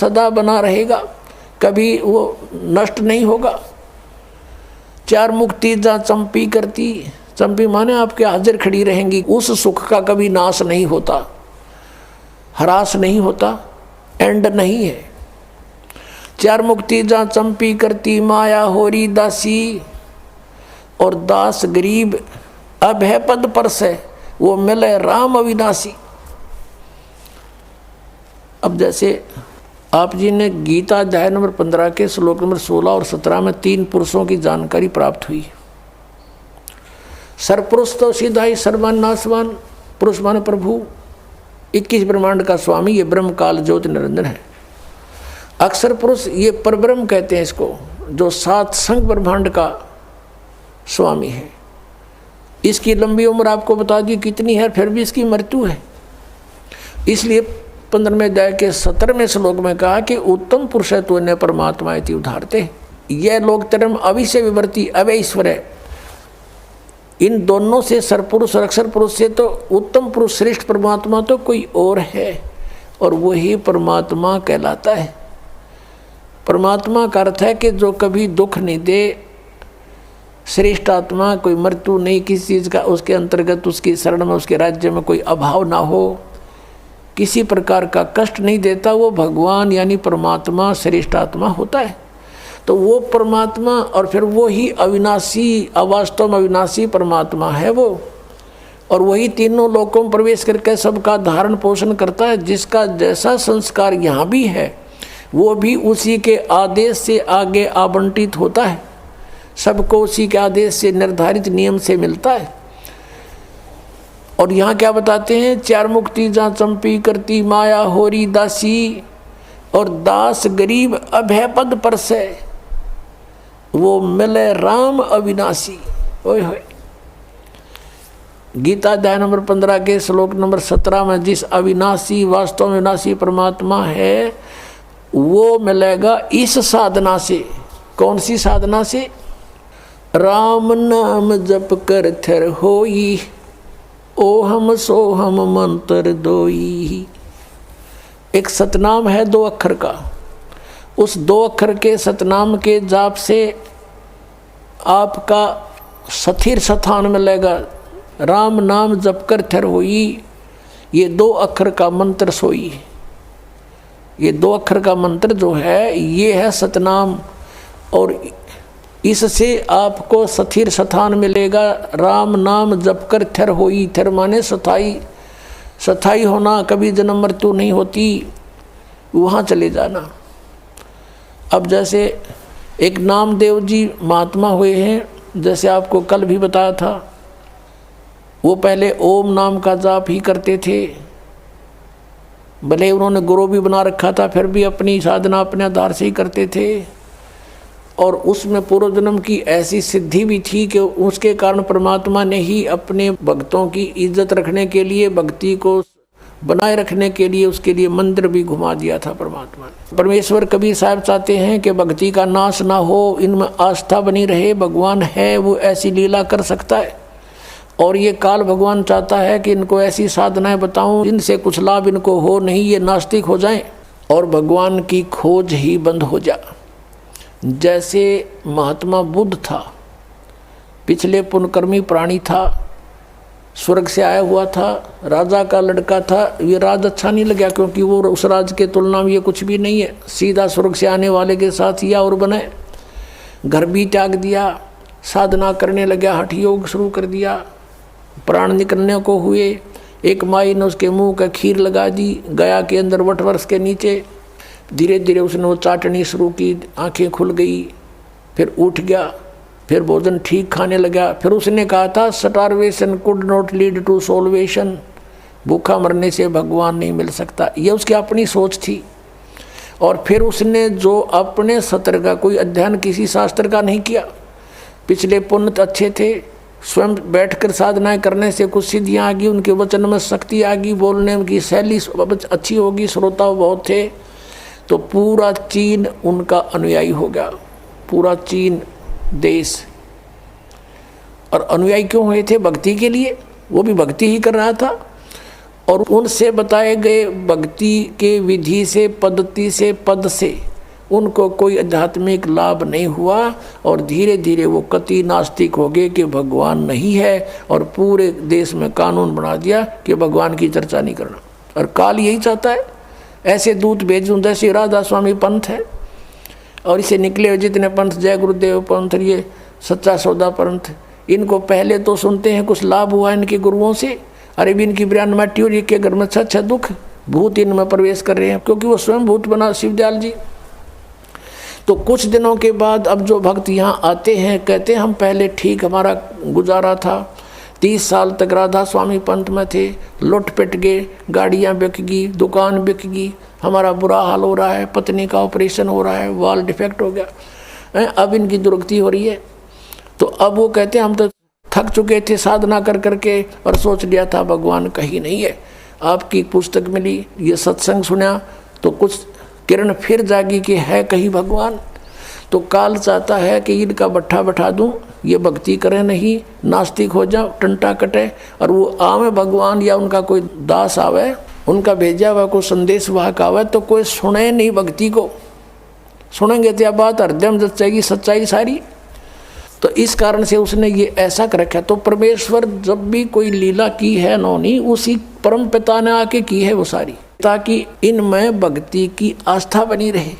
सदा बना रहेगा, कभी वो नष्ट नहीं होगा। चार मुक्ति जहाँ चंपी करती, चंपी माने आपके हाजिर खड़ी रहेंगी, उस सुख का कभी नाश नहीं होता, ह्रास नहीं होता, एंड नहीं है। चार मुक्ति जहाँ चंपी करती, माया होरी दासी, और दास गरीब अब है पद पर से, वो मिले राम अविनाशी। अब जैसे आप जी ने गीता अध्याय नंबर 15 के श्लोक नंबर 16 और 17 में 3 पुरुषों की जानकारी प्राप्त हुई। सरपुरुष तो सीधा ही सर्वान नासवान, पुरुष माने प्रभु, 21 ब्रह्मांड का स्वामी, ये ब्रह्म काल ज्योति निरंजन है। अक्षर पुरुष ये परब्रह्म कहते हैं इसको, जो 7 संग ब्रह्मांड का स्वामी है। इसकी लंबी उम्र आपको बता दी कितनी है, फिर भी इसकी मृत्यु है। इसलिए 15वें अध्याय के 17वें श्लोक में कहा कि उत्तम पुरुष है तो इन्हें परमात्मा इति उधारते। यह लोग तरम अविषय विवर्ती अवय ईश्वर है। इन दोनों से सरपुरुष और अक्षर पुरुष से तो उत्तम पुरुष श्रेष्ठ परमात्मा तो कोई और है, और वही परमात्मा कहलाता है। परमात्मा का अर्थ है कि जो कभी दुख नहीं दे, श्रेष्ठ आत्मा, कोई मृत्यु नहीं किसी चीज़ का, उसके अंतर्गत उसकी शरण में, उसके राज्य में कोई अभाव ना हो, किसी प्रकार का कष्ट नहीं देता, वो भगवान यानी परमात्मा श्रेष्ठ आत्मा होता है। तो वो परमात्मा, और फिर वो ही अविनाशी, अवास्तव में अविनाशी परमात्मा है वो, और वही तीनों लोकों में प्रवेश करके सबका धारण पोषण करता है। जिसका जैसा संस्कार यहाँ भी है, वो भी उसी के आदेश से आगे आवंटित होता है, सबको उसी के आदेश से निर्धारित नियम से मिलता है। और यहाँ क्या बताते हैं, चार मुक्ति जहाँ चंपी करती, माया होरी दासी, और दास गरीब अभय पद पर से, वो मिले राम अविनाशी। ओए होए, गीता अध्याय नंबर 15 के श्लोक नंबर 17 में जिस अविनाशी, वास्तव में विनाशी परमात्मा है, वो मिलेगा इस साधना से। कौन सी साधना से? राम नाम जप कर थर होई, ओहम सोहम मंत्र दोई। एक सतनाम है 2 अक्षर का, उस 2 अक्षर के सतनाम के जाप से आपका स्थिर स्थान मिलेगा। राम नाम जप कर थर होई, ये 2 अक्षर का मंत्र सोई। ये 2 अक्षर का मंत्र जो है, ये है सतनाम, और इससे आपको स्थिर स्थान मिलेगा। राम नाम जप कर थर होई, थर माने स्थाई, स्थाई होना, कभी जन्म मृत्यु नहीं होती, वहाँ चले जाना। अब जैसे एक नामदेव जी महात्मा हुए हैं, जैसे आपको कल भी बताया था, वो पहले ओम नाम का जाप ही करते थे। भले उन्होंने गुरु भी बना रखा था, फिर भी अपनी साधना अपने आधार से ही करते थे, और उसमें पूर्व जन्म की ऐसी सिद्धि भी थी कि उसके कारण परमात्मा ने ही अपने भक्तों की इज्जत रखने के लिए, भक्ति को बनाए रखने के लिए, उसके लिए मंदिर भी घुमा दिया था परमात्मा ने। परमेश्वर कबीर साहब चाहते हैं कि भक्ति का नाश ना हो, इनमें आस्था बनी रहे। भगवान है, वो ऐसी लीला कर सकता है, और ये काल भगवान चाहता है कि इनको ऐसी साधनाएं बताऊं, इनसे कुछ लाभ इनको हो नहीं, ये नास्तिक हो जाएं और भगवान की खोज ही बंद हो जा। जैसे महात्मा बुद्ध था, पिछले पुण्यकर्मी प्राणी था, स्वर्ग से आया हुआ था, राजा का लड़का था। ये राज अच्छा नहीं लगा, क्योंकि वो उस राज के तुलना में ये कुछ भी नहीं है। सीधा स्वर्ग से आने वाले के साथ या और बने, घर भी त्याग दिया, साधना करने लगा, हठ योग शुरू कर दिया, प्राण निकलने को हुए। एक माई ने उसके मुंह का खीर लगा दी गया के अंदर वटवृक्ष के नीचे। धीरे धीरे उसने वो चाटनी शुरू की, आंखें खुल गई, फिर उठ गया, फिर भोजन ठीक खाने लगा। फिर उसने कहा था, starvation could not lead to salvation, भूखा मरने से भगवान नहीं मिल सकता। ये उसकी अपनी सोच थी। और फिर उसने जो अपने सत्र का कोई अध्ययन किसी शास्त्र का नहीं किया, पिछले पुण्य अच्छे थे, स्वयं बैठकर साधनाएं करने से कुछ सिद्धियाँ आ गई, उनके वचन में शक्ति आ गई, बोलने की शैली अच्छी होगी, श्रोता बहुत थे, तो पूरा चीन उनका अनुयायी हो गया, पूरा चीन देश। और अनुयायी क्यों हुए थे? भक्ति के लिए। वो भी भक्ति ही कर रहा था, और उनसे बताए गए भक्ति के विधि से, पद्धति से, पद से उनको कोई आध्यात्मिक लाभ नहीं हुआ और धीरे धीरे वो कति नास्तिक हो गए कि भगवान नहीं है, और पूरे देश में कानून बना दिया कि भगवान की चर्चा नहीं करना। और काल यही चाहता है, ऐसे दूत भेजूं जैसे राधा स्वामी पंथ है, और इसे निकले हुए जितने पंथ, जय गुरुदेव पंथ, ये सच्चा सौदा पंथ, इनको पहले तो सुनते हैं कुछ लाभ हुआ इनके गुरुओं से, अरे भी इनकी ब्रांड मट्टी और के घर में अच्छा दुख, भूत इनमें प्रवेश कर रहे हैं, क्योंकि वो स्वयं भूत बना शिवदयाल जी। तो कुछ दिनों के बाद अब जो भक्त यहाँ आते हैं कहते हैं हम पहले ठीक हमारा गुजारा था, 30 साल तक राधा स्वामी पंथ में थे, लुट पिट गए, गाड़ियाँ बिक गई, दुकान बिक गई, हमारा बुरा हाल हो रहा है, पत्नी का ऑपरेशन हो रहा है, वाल डिफेक्ट हो गया, अब इनकी दुर्गति हो रही है। तो अब वो कहते हैं हम तो थक चुके थे साधना कर करके, और सोच लिया था भगवान कहीं नहीं है। आपकी पुस्तक मिली, ये सत्संग सुना तो कुछ किरण फिर जागी कि है कहीं भगवान। तो काल चाहता है कि इनका बट्ठा बैठा दूं, ये भक्ति करे नहीं, नास्तिक हो जाओ, टंटा कटे, और वो आवे भगवान या उनका कोई दास आवे, उनका भेजा हुआ कोई संदेश वाहक आवे तो कोई सुने नहीं भक्ति को, सुनेंगे तो यह बात हृदय में जचेगी सच्चाई सारी। तो इस कारण से उसने ये ऐसा कर रखा। तो परमेश्वर जब भी कोई लीला की है नौनी, उसी परम पिता ने आके की है वो सारी, ताकि इनमें भक्ति की आस्था बनी रहे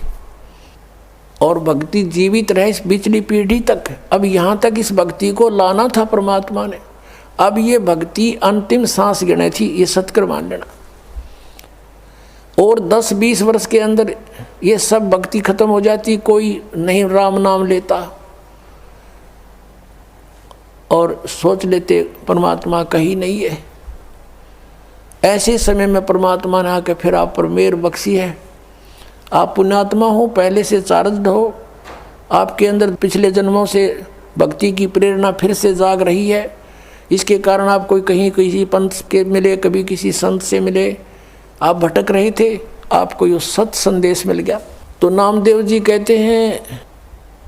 और भक्ति जीवित रहे इस पिछली पीढ़ी तक। अब यहाँ तक इस भक्ति को लाना था परमात्मा ने। अब ये भक्ति अंतिम सांस गिने थी, ये सत्कर मान लेना। और 10-20 वर्ष के अंदर ये सब भक्ति खत्म हो जाती, कोई नहीं राम नाम लेता, और सोच लेते परमात्मा कहीं नहीं है। ऐसे समय में परमात्मा ने आके फिर आप पर मेहर बख्शी है। आप पुण्यात्मा हो, पहले से चार्जड हो, आपके अंदर पिछले जन्मों से भक्ति की प्रेरणा फिर से जाग रही है। इसके कारण आप कोई कहीं किसी पंथ के मिले, कभी किसी संत से मिले, आप भटक रहे थे, आपको ये सत संदेश मिल गया। तो नामदेव जी कहते हैं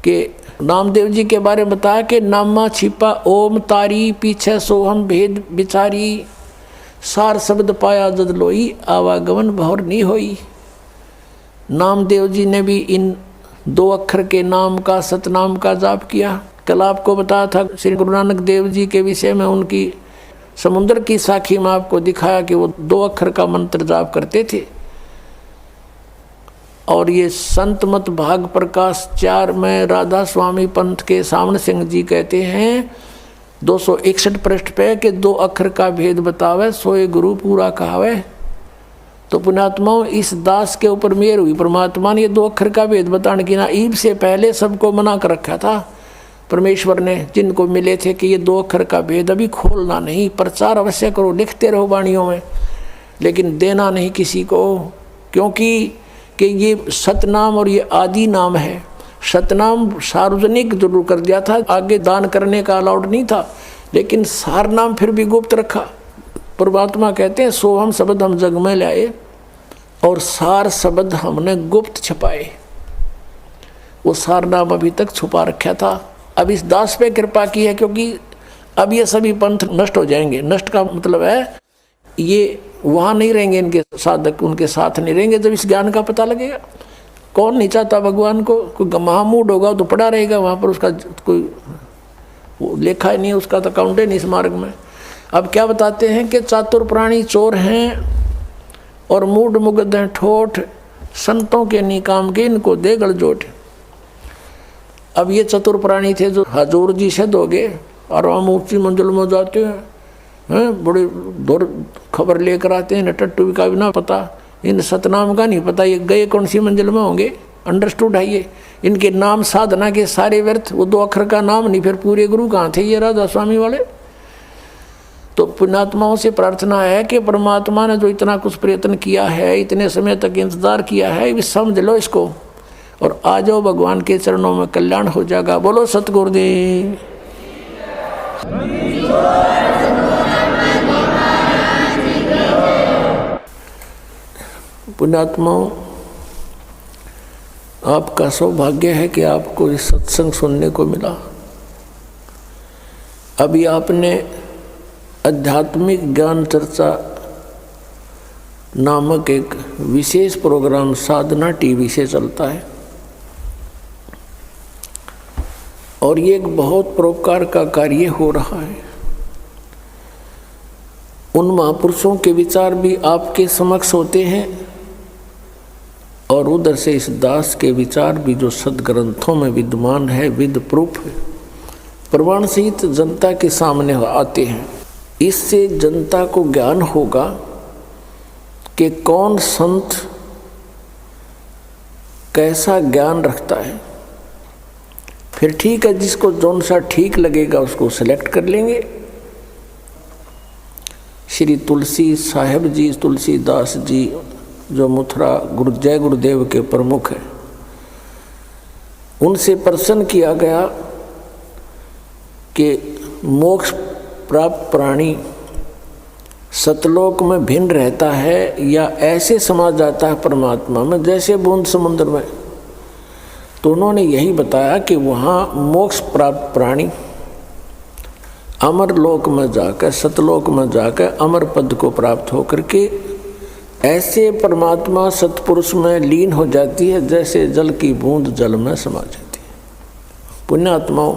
कि नामदेव जी के बारे में बताया कि नामा छिपा ओम तारी, पीछे सोहम भेद बिचारी, सार शब्द पाया जद लोई, आवागमन भौर नहीं होई। नामदेव जी ने भी इन 2 अक्षर के नाम का, सतनाम का जाप किया। कल आपको बताया था श्री गुरु नानक देव जी के विषय में, उनकी समुद्र की साखी में आपको दिखाया कि वो 2 अक्षर का मंत्र जाप करते थे। और ये संत मत भाग प्रकाश 4 में राधा स्वामी पंथ के सामने सिंह जी कहते हैं 261 पृष्ठ पे कि 2 अक्षर का भेद बतावे, सोए गुरु पूरा कहावे। तो पुण्यात्माओं, इस दास के ऊपर मेहर हुई परमात्मा ने ये 2 अक्षर का भेद बताने की। ना ईब से पहले सबको मना कर रखा था परमेश्वर ने, जिनको मिले थे कि ये 2 अक्षर का भेद अभी खोलना नहीं, प्रचार अवश्य करो, लिखते रहो वाणियों में, लेकिन देना नहीं किसी को, क्योंकि कि ये सतनाम और ये आदि नाम है। सतनाम सार्वजनिक जरूर कर दिया था, आगे दान करने का अलाउड नहीं था, लेकिन सार नाम फिर भी गुप्त रखा। परमात्मा कहते हैं सोहम शब्द हम जग में लाए और सार शब्द हमने गुप्त छुपाए। वो सार नाम अभी तक छुपा रखा था, अब इस दास पे कृपा की है, क्योंकि अब ये सभी पंथ नष्ट हो जाएंगे। नष्ट का मतलब है ये वहाँ नहीं रहेंगे, इनके साधक उनके साथ नहीं रहेंगे। जब इस ज्ञान का पता लगेगा, कौन नहीं चाहता भगवान को, कोई महामूड होगा तो पड़ा रहेगा वहाँ पर, उसका कोई लेखा ही नहीं, उसका तो अकाउंट ही नहीं इस मार्ग में। अब क्या बताते हैं कि चातुर प्राणी चोर हैं और मूड मुग्ध हैं ठोठ, संतों के निकाम के इनको दे गलजोट। अब ये चतुर प्राणी थे जो हजूर जी से दोगे और हम ऊँची मंजिल में जाते हैं, बड़े दूर खबर लेकर आते हैं, टट्टू का भी ना पता, इन सतनाम का नहीं पता ये गए कौन सी मंजिल में होंगे। अंडरस्टूड है ये, इनके नाम साधना के सारे व्यर्थ, वो 2 अक्षर का नाम नहीं, फिर पूरे गुरु कहाँ थे ये राधा स्वामी वाले। तो पुण्यात्माओं से प्रार्थना है कि परमात्मा ने जो इतना कुछ प्रयत्न किया है, इतने समय तक इंतजार किया है, भी समझ लो इसको और आ जाओ भगवान के चरणों में, कल्याण हो जाएगा। बोलो सतगुरुदेव। पुण्यात्माओं, आपका सौभाग्य है कि आपको इस सत्संग सुनने को मिला। अभी आपने आध्यात्मिक ज्ञान चर्चा नामक एक विशेष प्रोग्राम साधना टीवी से चलता है और ये एक बहुत परोपकार का कार्य हो रहा है। उन महापुरुषों के विचार भी आपके समक्ष होते हैं और उधर से इस दास के विचार भी जो सदग्रंथों में विद्यमान है, विद प्रूफ प्रमाण सहित जनता के सामने आते हैं। इससे जनता को ज्ञान होगा कि कौन संत कैसा ज्ञान रखता है। फिर ठीक है, जिसको जौन सा ठीक लगेगा उसको सेलेक्ट कर लेंगे। श्री तुलसी साहेब जी, तुलसीदास जी जो मथुरा जय गुरुदेव के प्रमुख हैं, उनसे प्रश्न किया गया कि मोक्ष प्राप्त प्राणी सतलोक में भिन्न रहता है या ऐसे समा जाता है परमात्मा में जैसे बूंद समुद्र में। तो उन्होंने यही बताया कि वहाँ मोक्ष प्राप्त प्राणी अमर लोक में जाकर, सतलोक में जाकर अमर पद को प्राप्त होकर के ऐसे परमात्मा सतपुरुष में लीन हो जाती है जैसे जल की बूंद जल में समा जाती है। पुण्यात्माओं,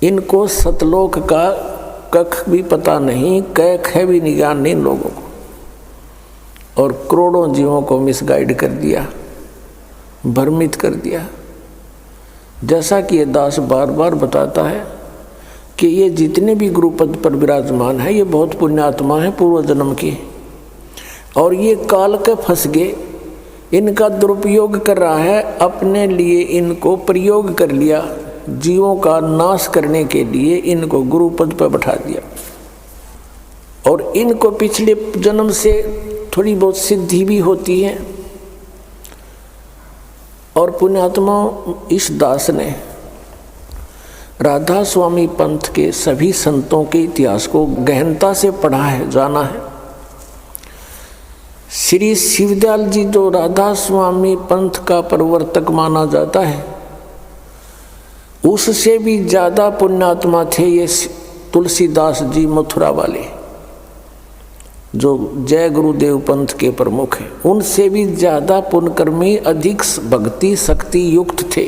इनको सतलोक का कख भी पता नहीं, कैख है भी ज्ञान नहीं लोगों को, और करोड़ों जीवों को मिसगाइड कर दिया, भ्रमित कर दिया। जैसा कि ये दास बार बार बताता है कि ये जितने भी गुरुपद पर विराजमान है ये बहुत पुण्यात्मा है पूर्व जन्म की, और ये काल के फंस गए, इनका दुरुपयोग कर रहा है, अपने लिए इनको प्रयोग कर लिया, जीवों का नाश करने के लिए इनको गुरुपद पर बैठा दिया। और इनको पिछले जन्म से थोड़ी बहुत सिद्धि भी होती है। और पुण्यात्मा, इस दास ने राधा स्वामी पंथ के सभी संतों के इतिहास को गहनता से पढ़ा है, जाना है। श्री शिवदयाल जी जो राधा स्वामी पंथ का प्रवर्तक माना जाता है, उससे भी ज़्यादा पुण्यात्मा थे ये तुलसीदास जी मथुरा वाले, जो जय गुरुदेव पंथ के प्रमुख हैं। उनसे भी ज़्यादा पुण्यकर्मी, अधिक भक्ति शक्ति युक्त थे।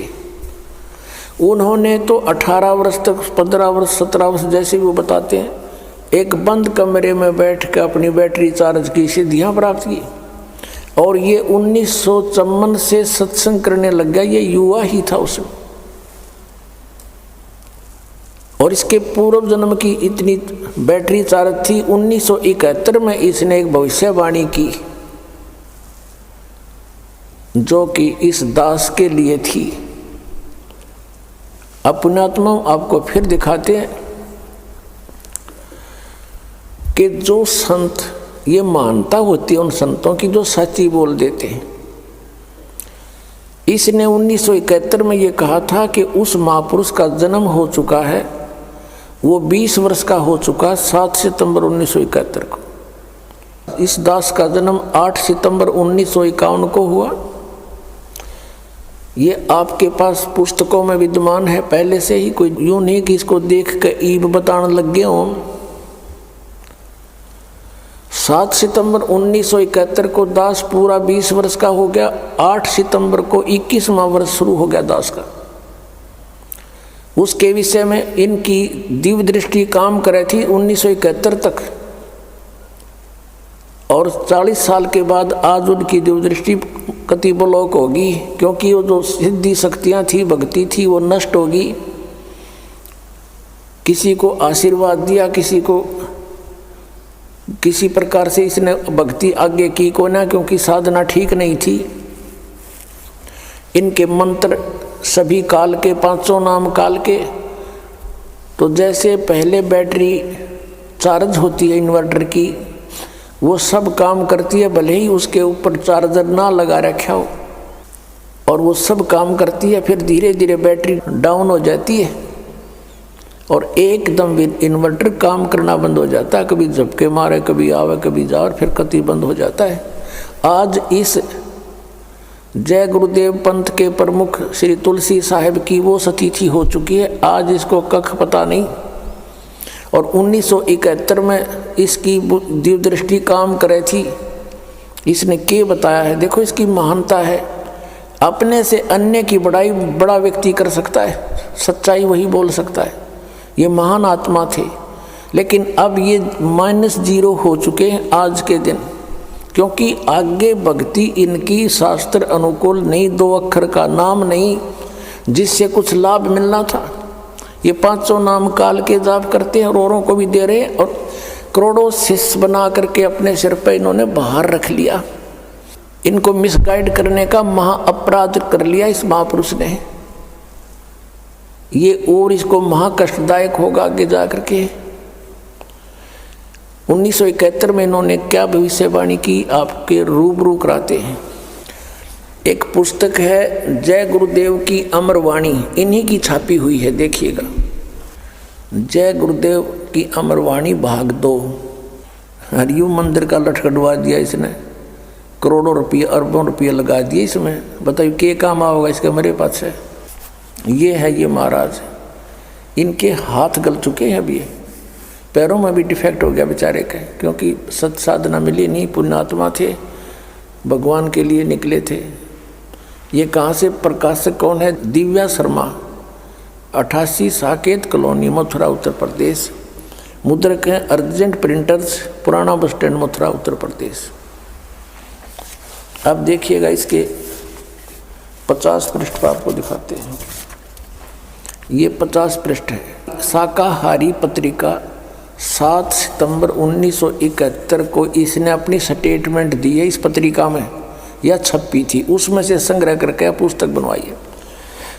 उन्होंने तो 18 वर्ष तक, 15 वर्ष, 17 वर्ष जैसे भी वो बताते हैं, एक बंद कमरे में बैठ कर अपनी बैटरी चार्ज की सिद्धियाँ प्राप्त की। और ये 1954 से सत्संग करने लग गया, ये युवा ही था उसमें। और इसके पूर्व जन्म की इतनी बैटरी चार्ज थी। 1971 में इसने एक भविष्यवाणी की जो कि इस दास के लिए थी। अब पुण्यात्मा आपको फिर दिखाते हैं कि जो संत, ये मानता होती है उन संतों की जो सच्ची बोल देते हैं। इसने 1971 में ये कहा था कि उस महापुरुष का जन्म हो चुका है, वो 20 वर्ष का हो चुका, 7 सितंबर 1971 को। इस दास का जन्म 8 सितंबर 1951 को हुआ। ये आपके पास पुस्तकों में विद्यमान है पहले से ही, कोई यूँ नहीं कि इसको देख कर ईब बताने लग गए हों। 7 सितंबर 1971 को दास पूरा 20 वर्ष का हो गया। 8 सितंबर को 21वां वर्ष शुरू हो गया दास का। उसके विषय में इनकी दिव्य दृष्टि काम करे थी 1971 तक, और 40 साल के बाद आज उनकी दिव्य दृष्टि कति ब्लॉक होगी, क्योंकि वो जो सिद्धि शक्तियाँ थी, भक्ति थी, वो नष्ट होगी। किसी को आशीर्वाद दिया, किसी को किसी प्रकार से इसने भक्ति आगे की को ना, क्योंकि साधना ठीक नहीं थी। इनके मंत्र सभी काल के, 500 नाम काल के। तो जैसे पहले बैटरी चार्ज होती है इन्वर्टर की, वो सब काम करती है, भले ही उसके ऊपर चार्जर ना लगा रखा हो, और वो सब काम करती है। फिर धीरे धीरे बैटरी डाउन हो जाती है और एकदम इन्वर्टर काम करना बंद हो जाता है। कभी झपके मारे, कभी आवे, कभी जाए, और फिर कति बंद हो जाता है। आज इस जय गुरुदेव पंथ के प्रमुख श्री तुलसी साहेब की वो सतिथि हो चुकी है। आज इसको कख पता नहीं, और 1971 में इसकी दिव्य दृष्टि काम करे थी। इसने क्या बताया है, देखो इसकी महानता है। अपने से अन्य की बड़ाई बड़ा व्यक्ति कर सकता है, सच्चाई वही बोल सकता है। ये महान आत्मा थे, लेकिन अब ये -0 हो चुके हैं आज के दिन, क्योंकि आगे भक्ति इनकी शास्त्र अनुकूल नहीं, 2 अक्षर का नाम नहीं जिससे कुछ लाभ मिलना था। ये 500 नाम काल के जाप करते हैं और औरों को भी दे रहे हैं, और करोड़ों शिष्य बना करके अपने सिर पर इन्होंने बाहर रख लिया। इनको मिसगाइड करने का महा अपराध कर लिया इस महापुरुष ने। ये और इसको महा कष्टदायक होगा आगे जा करके। 1971 में इन्होंने क्या भविष्यवाणी की आपके रूबरू कराते हैं। एक पुस्तक है जय गुरुदेव की अमर वाणी, इन्हीं की छापी हुई है, देखिएगा। जय गुरुदेव की अमर वाणी भाग 2। हरिओम मंदिर का लटकटवा दिया इसने, करोड़ों रुपये अरबों रुपये लगा दिए इसमें। बताइए क्या काम आओगा इसका मेरे पास है। ये है ये महाराज, इनके हाथ गल चुके हैं अभी, पैरों में भी डिफेक्ट हो गया बेचारे के, क्योंकि सत साधना मिली नहीं, पुण्यात्मा थे, भगवान के लिए निकले थे। ये कहाँ से प्रकाशक कौन है? दिव्या शर्मा, 88 साकेत कॉलोनी, मथुरा उत्तर प्रदेश। मुद्रक हैं अर्जेंट प्रिंटर्स, पुराना बस स्टैंड, मथुरा उत्तर प्रदेश। अब देखिएगा इसके 50 पृष्ठ पर आपको दिखाते हैं। ये 50 पृष्ठ है। शाकाहारी पत्रिका 7 सितंबर 1971 को इसने अपनी स्टेटमेंट दी है। इस पत्रिका में यह छपी थी, उसमें से संग्रह करके पुस्तक बनवाई है।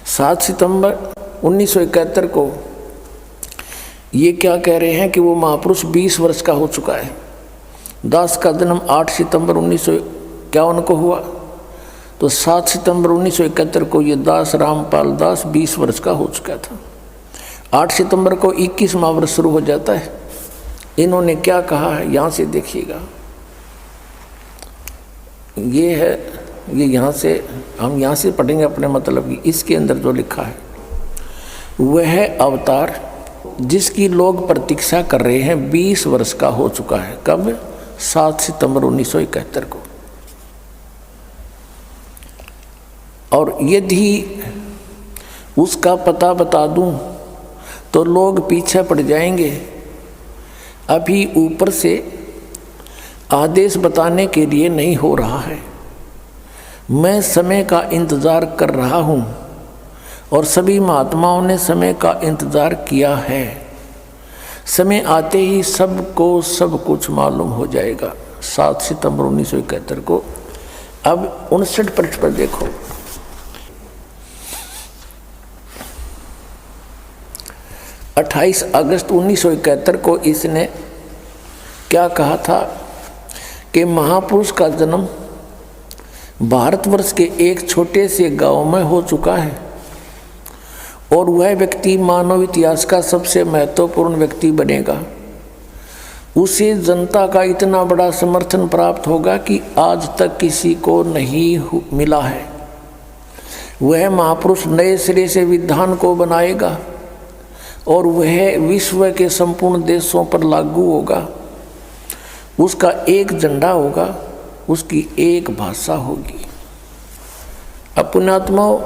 7 सितंबर 1971 को ये क्या कह रहे हैं कि वो महापुरुष 20 वर्ष का हो चुका है। दास का जन्म 8 सितंबर 1951 को हुआ, तो 7 सितंबर 1971 को ये दास रामपाल दास 20 वर्ष का हो चुका था। 8 सितंबर को 21वां वर्ष शुरू हो जाता है। इन्होंने क्या कहा है यहाँ से देखिएगा। ये है, ये यहाँ से हम यहाँ से पढ़ेंगे अपने मतलब की। इसके अंदर जो लिखा है, वह अवतार जिसकी लोग प्रतीक्षा कर रहे हैं 20 वर्ष का हो चुका है। कब? 7 सितंबर 1971 को। और यदि उसका पता बता दूं तो लोग पीछे पड़ जाएंगे। अभी ऊपर से आदेश बताने के लिए नहीं हो रहा है। मैं समय का इंतज़ार कर रहा हूँ और सभी महात्माओं ने समय का इंतज़ार किया है। समय आते ही सबको सब कुछ मालूम हो जाएगा। 7 सितंबर 1971 को। अब 59 पृष्ठ पर देखो। 28 अगस्त 1971 को इसने क्या कहा था कि महापुरुष का जन्म भारतवर्ष के एक छोटे से गांव में हो चुका है और वह व्यक्ति मानव इतिहास का सबसे महत्वपूर्ण व्यक्ति बनेगा। उसे जनता का इतना बड़ा समर्थन प्राप्त होगा कि आज तक किसी को नहीं मिला है। वह महापुरुष नए सिरे से विधान को बनाएगा और वह विश्व के संपूर्ण देशों पर लागू होगा। उसका एक झंडा होगा, उसकी एक भाषा होगी। पुण्यात्माओं,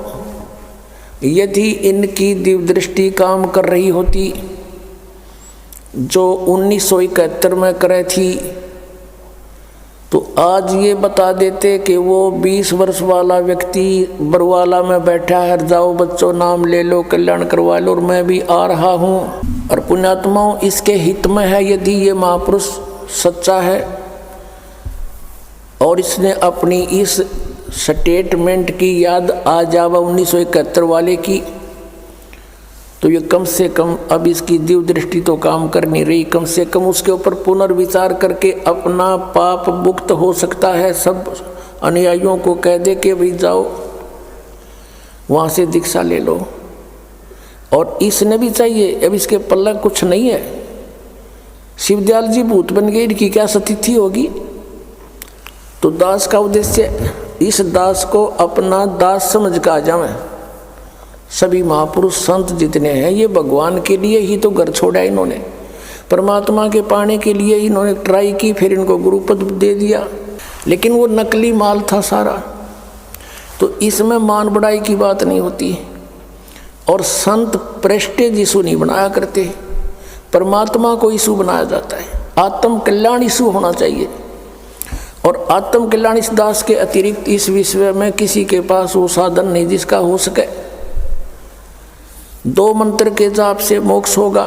यदि इनकी दिव्य दृष्टि काम कर रही होती जो 1971 में करे थी, तो आज ये बता देते कि वो 20 वर्ष वाला व्यक्ति बरवाला में बैठा है, जाओ बच्चों नाम ले लो, कल्याण करवा लो, और मैं भी आ रहा हूँ। और पुण्यात्माओं, इसके हित में है यदि ये महापुरुष सच्चा है और इसने अपनी इस स्टेटमेंट की याद आ जावा 1971 वाले की, तो ये कम से कम अब इसकी दिव्य दृष्टि तो काम कर नहीं रही। कम से कम उसके ऊपर पुनर्विचार करके अपना पाप मुक्त हो सकता है। सब अनुयायियों को कह दे कि भाई जाओ वहाँ से दीक्षा ले लो। और इसने भी चाहिए, अब इसके पल्ला कुछ नहीं है। शिवदयाल जी भूत बन गए, इनकी क्या स्थिति होगी? तो दास का उद्देश्य इस दास को अपना दास समझ का आ जाए। सभी महापुरुष संत जितने हैं ये भगवान के लिए ही तो घर छोड़ा इन्होंने। परमात्मा के पाने के लिए इन्होंने ट्राई की, फिर इनको गुरुपद दे दिया, लेकिन वो नकली माल था सारा। तो इसमें मान बढ़ाई की बात नहीं होती। और संत प्रेस्टेज इशू नहीं बनाया करते, परमात्मा को इशू बनाया जाता है। आत्म कल्याण इशू होना चाहिए। और आत्म कल्याण इस दास के अतिरिक्त इस विश्व में किसी के पास वो साधन नहीं जिसका हो सके। 2 मंत्र के जाप से मोक्ष होगा,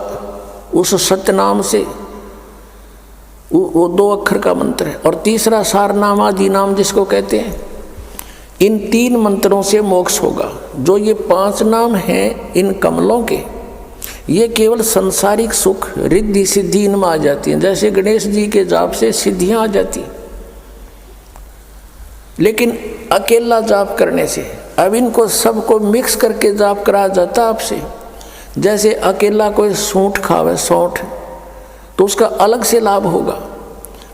उस सत्य नाम से, वो 2 अक्षर का मंत्र है। और तीसरा सारनाम आदि नाम जिसको कहते हैं, इन 3 मंत्रों से मोक्ष होगा। जो ये 5 नाम हैं इन कमलों के, ये केवल सांसारिक सुख रिद्धि सिद्धि इनमें आ जाती हैं। जैसे गणेश जी के जाप से सिद्धियां आ जाती, लेकिन अकेला जाप करने से, अब इनको सबको मिक्स करके जाप कराया जाता आपसे। जैसे अकेला कोई सूंठ खावे, सौंठ, तो उसका अलग से लाभ होगा,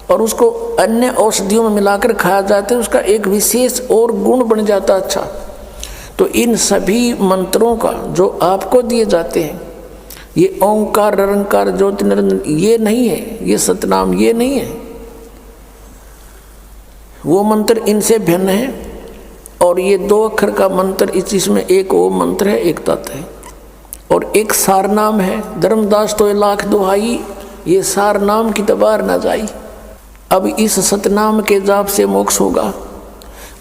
और उसको अन्य औषधियों में मिलाकर खाया जाता है, उसका एक विशेष और गुण बन जाता अच्छा। तो इन सभी मंत्रों का जो आपको दिए जाते हैं, ये ओंकार निरंकार ज्योति निरंजन, ये नहीं है, ये सतनाम ये नहीं है। वो मंत्र इनसे भिन्न है। और ये 2 अक्षर का मंत्र, इसमें एक ओम मंत्र है, एक तत् है, और एक सारनाम है। धर्मदास तो 1,00,000 दुहाई, ये सारनाम की तबार न जाई। अब इस सतनाम के जाप से मोक्ष होगा।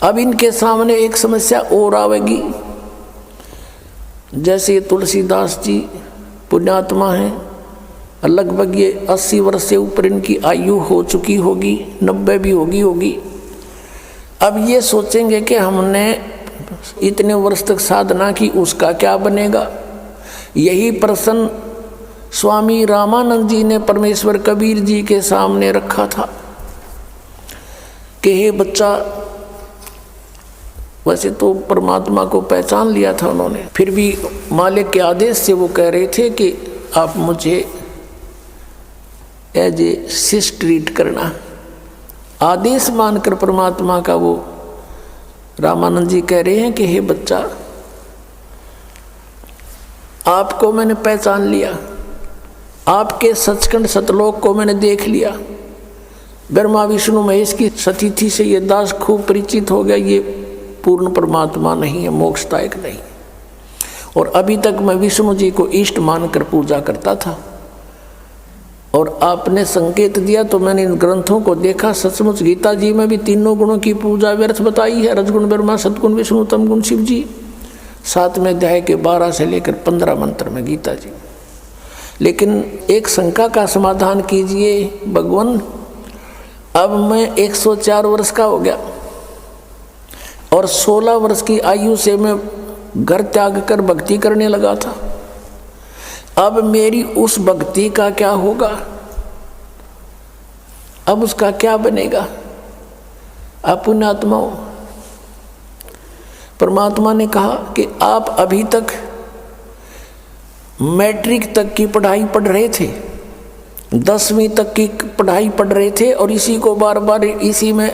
अब इनके सामने एक समस्या और आवेगी। जैसे तुलसीदास जी पुण्यात्मा हैं, लगभग ये 80 वर्ष से ऊपर इनकी आयु हो चुकी होगी, 90 भी होगी। अब ये सोचेंगे कि हमने इतने वर्ष तक साधना की, उसका क्या बनेगा। यही प्रश्न स्वामी रामानंद जी ने परमेश्वर कबीर जी के सामने रखा था कि हे बच्चा, वैसे तो परमात्मा को पहचान लिया था उन्होंने, फिर भी मालिक के आदेश से वो कह रहे थे कि आप मुझे एज ए शिष्य ट्रीट करना। आदेश मानकर परमात्मा का वो रामानंद जी कह रहे हैं कि हे बच्चा, आपको मैंने पहचान लिया, आपके सचखंड सतलोक को मैंने देख लिया। ब्रह्मा विष्णु महेश की सतिथि से ये दास खूब परिचित हो गया, ये पूर्ण परमात्मा नहीं है, मोक्षदायक नहीं। और अभी तक मैं विष्णु जी को इष्ट मानकर पूजा करता था, और आपने संकेत दिया तो मैंने इन ग्रंथों को देखा। सचमुच गीता जी में भी 3 गुणों की पूजा व्यर्थ बताई है, रजगुण ब्रह्मा, सतगुण विष्णु, तमगुण शिव जी। 7वें अध्याय के 12 से लेकर 15 मंत्र में गीता जी। लेकिन एक शंका का समाधान कीजिए भगवान, अब मैं 104 वर्ष का हो गया और 16 वर्ष की आयु से मैं घर त्याग कर भक्ति करने लगा था। अब मेरी उस भक्ति का क्या होगा, अब उसका क्या बनेगा। आप पुण्यात्माओं, परमात्मा ने कहा कि आप अभी तक मैट्रिक तक की पढ़ाई पढ़ रहे थे, 10वीं तक की पढ़ाई पढ़ रहे थे, और इसी को बार बार इसी में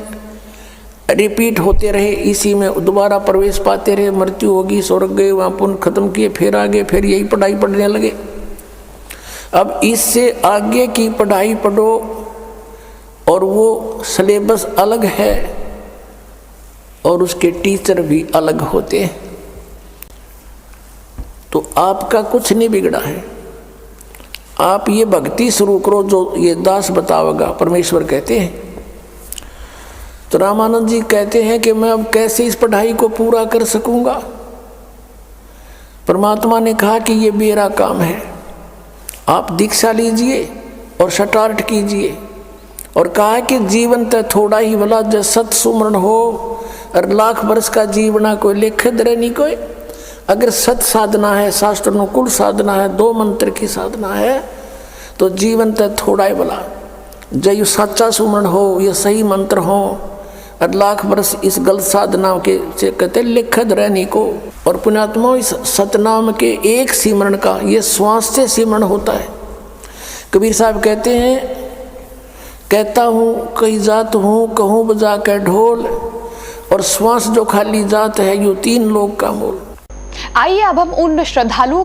रिपीट होते रहे, इसी में दोबारा प्रवेश पाते रहे। मृत्यु होगी, स्वर्ग गए, वहाँ पुण्य खत्म किए, फिर आगे फिर यही पढ़ाई पढ़ने लगे। अब इससे आगे की पढ़ाई पढ़ो, और वो सिलेबस अलग है और उसके टीचर भी अलग होते हैं। तो आपका कुछ नहीं बिगड़ा है, आप ये भक्ति शुरू करो जो ये दास बतावेगा, परमेश्वर कहते हैं। तो रामानंद जी कहते हैं कि मैं अब कैसे इस पढ़ाई को पूरा कर सकूंगा। परमात्मा ने कहा कि ये मेरा काम है, आप दीक्षा लीजिए और स्टार्ट कीजिए। और कहा कि जीवन तो थोड़ा ही भला, जब सत सुमरण हो और 1,00,000 वर्ष का जीवना कोई लेखे दरे नहीं कोई। अगर सत साधना है, शास्त्र अनुकूल साधना है, 2 मंत्र की साधना है, तो जीवन तो थोड़ा ही भला, जब ये सच्चा सुमरण हो, ये सही मंत्र हो, और 1,00,000 वर्ष इस गलत साधना के से कहते लिखत रहने को। और पुण्यात्मा, इस सतनाम के एक सिमरण का ये श्वास से सिमरण होता है। कबीर साहब कहते हैं, कहता हूँ कई जात हूँ, कहूँ बजा के ढोल, और श्वास जो खाली जात है, यो 3 लोक का मोल। आइए अब हम उन श्रद्धालुओं